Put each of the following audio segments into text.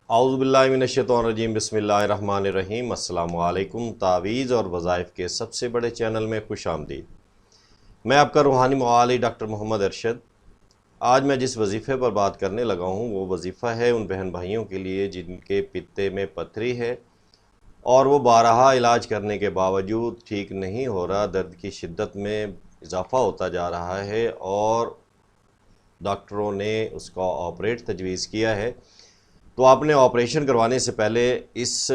اعوذ باللہ من الشیطان الرجیم بسم اللہ الرحمن الرحیم۔ السلام علیکم۔ تعویذ اور وظائف کے سب سے بڑے چینل میں خوش آمدید۔ میں آپ کا روحانی معالج ڈاکٹر محمد ارشد۔ آج میں جس وظیفے پر بات کرنے لگا ہوں وہ وظیفہ ہے ان بہن بھائیوں کے لیے جن کے پتے میں پتھری ہے اور وہ بارہا علاج کرنے کے باوجود ٹھیک نہیں ہو رہا، درد کی شدت میں اضافہ ہوتا جا رہا ہے اور ڈاکٹروں نے اس کا آپریٹ تجویز کیا ہے۔ تو آپ نے آپریشن کروانے سے پہلے اس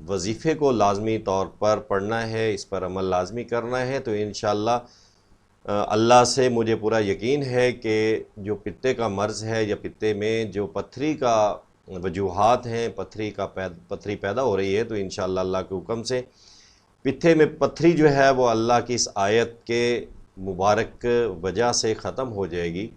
وظیفے کو لازمی طور پر پڑھنا ہے، اس پر عمل لازمی کرنا ہے۔ تو انشاءاللہ اللہ سے مجھے پورا یقین ہے کہ جو پتے کا مرض ہے یا پتے میں جو پتھری کا وجوہات ہیں، پتھری پیدا ہو رہی ہے، تو انشاءاللہ اللہ کے حکم سے پتے میں پتھری جو ہے وہ اللہ کی اس آیت کے مبارک وجہ سے ختم ہو جائے گی۔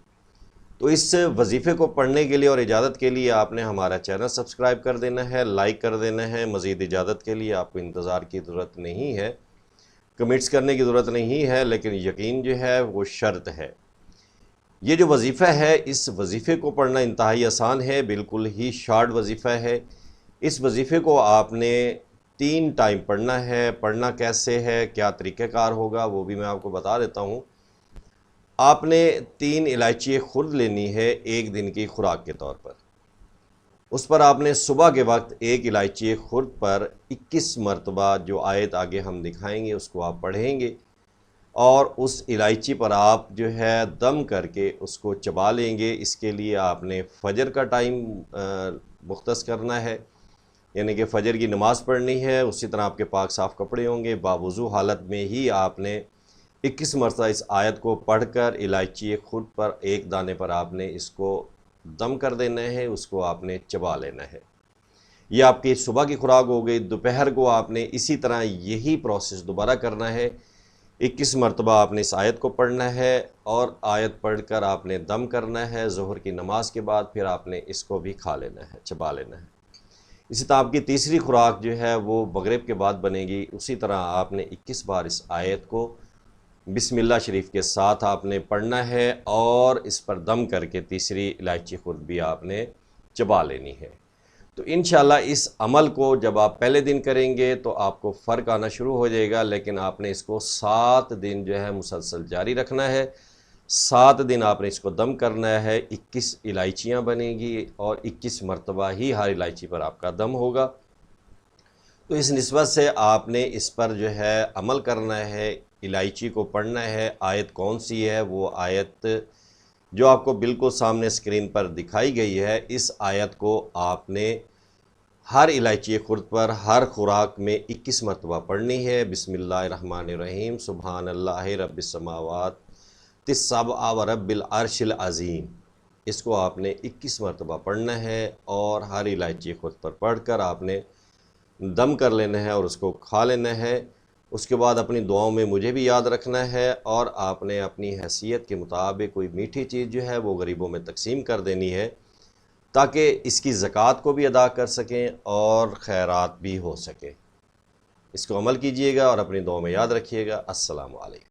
تو اس وظیفے کو پڑھنے کے لیے اور اجازت کے لیے آپ نے ہمارا چینل سبسکرائب کر دینا ہے، لائک کر دینا ہے۔ مزید اجازت کے لیے آپ کو انتظار کی ضرورت نہیں ہے، کمنٹس کرنے کی ضرورت نہیں ہے، لیکن یقین جو ہے وہ شرط ہے۔ یہ جو وظیفہ ہے اس وظیفے کو پڑھنا انتہائی آسان ہے، بالکل ہی شارٹ وظیفہ ہے۔ اس وظیفے کو آپ نے 3 ٹائم پڑھنا ہے۔ پڑھنا کیسے ہے، کیا طریقہ کار ہوگا، وہ بھی میں آپ کو بتا دیتا ہوں۔ آپ نے 3 الائچی خرد لینی ہے 1 دن کی خوراک کے طور پر۔ اس پر آپ نے صبح کے وقت 1 الائچی خرد پر 21 مرتبہ جو آیت آگے ہم دکھائیں گے اس کو آپ پڑھیں گے، اور اس الائچی پر آپ جو ہے دم کر کے اس کو چبا لیں گے۔ اس کے لیے آپ نے فجر کا ٹائم مختص کرنا ہے، یعنی کہ فجر کی نماز پڑھنی ہے۔ اسی طرح آپ کے پاک صاف کپڑے ہوں گے، باوضو حالت میں ہی آپ نے 21 مرتبہ اس آیت کو پڑھ کر الائچی خرد پر 1 دانے پر آپ نے اس کو دم کر دینا ہے، اس کو آپ نے چبا لینا ہے۔ یہ آپ کی صبح کی خوراک ہو گئی۔ دوپہر کو آپ نے اسی طرح یہی پروسیس دوبارہ کرنا ہے۔ 21 مرتبہ آپ نے اس آیت کو پڑھنا ہے اور آیت پڑھ کر آپ نے دم کرنا ہے۔ ظہر کی نماز کے بعد پھر آپ نے اس کو بھی کھا لینا ہے، چبا لینا ہے۔ اسی طرح آپ کی تیسری خوراک جو ہے وہ مغرب کے بعد بنے گی۔ اسی طرح آپ نے 21 بار اس آیت کو بسم اللہ شریف کے ساتھ آپ نے پڑھنا ہے اور اس پر دم کر کے تیسری الائچی خرد بھی آپ نے چبا لینی ہے۔ تو انشاءاللہ اس عمل کو جب آپ پہلے دن کریں گے تو آپ کو فرق آنا شروع ہو جائے گا، لیکن آپ نے اس کو 7 دن جو ہے مسلسل جاری رکھنا ہے۔ 7 دن آپ نے اس کو دم کرنا ہے۔ 21 الائچیاں بنیں گی اور 21 مرتبہ ہی ہر الائچی پر آپ کا دم ہوگا۔ تو اس نسبت سے آپ نے اس پر جو ہے عمل کرنا ہے، الائچی کو پڑھنا ہے۔ آیت کون سی ہے؟ وہ آیت جو آپ کو بالکل سامنے اسکرین پر دکھائی گئی ہے، اس آیت کو آپ نے ہر الائچی خرد پر ہر خوراک میں 21 مرتبہ پڑھنی ہے۔ بسم اللہ الرحمن الرحیم، سبحان اللہ رب السماوات السبع و رب العرش العظیم۔ اس کو آپ نے 21 مرتبہ پڑھنا ہے اور ہر الائچی خرد پر پڑھ کر آپ نے دم کر لینا ہے اور اس کو کھا لینا ہے۔ اس کے بعد اپنی دعاؤں میں مجھے بھی یاد رکھنا ہے، اور آپ نے اپنی حیثیت کے مطابق کوئی میٹھی چیز جو ہے وہ غریبوں میں تقسیم کر دینی ہے، تاکہ اس کی زکوٰۃ کو بھی ادا کر سکیں اور خیرات بھی ہو سکے۔ اس کو عمل کیجئے گا اور اپنی دعاؤں میں یاد رکھیے گا۔ السلام علیکم۔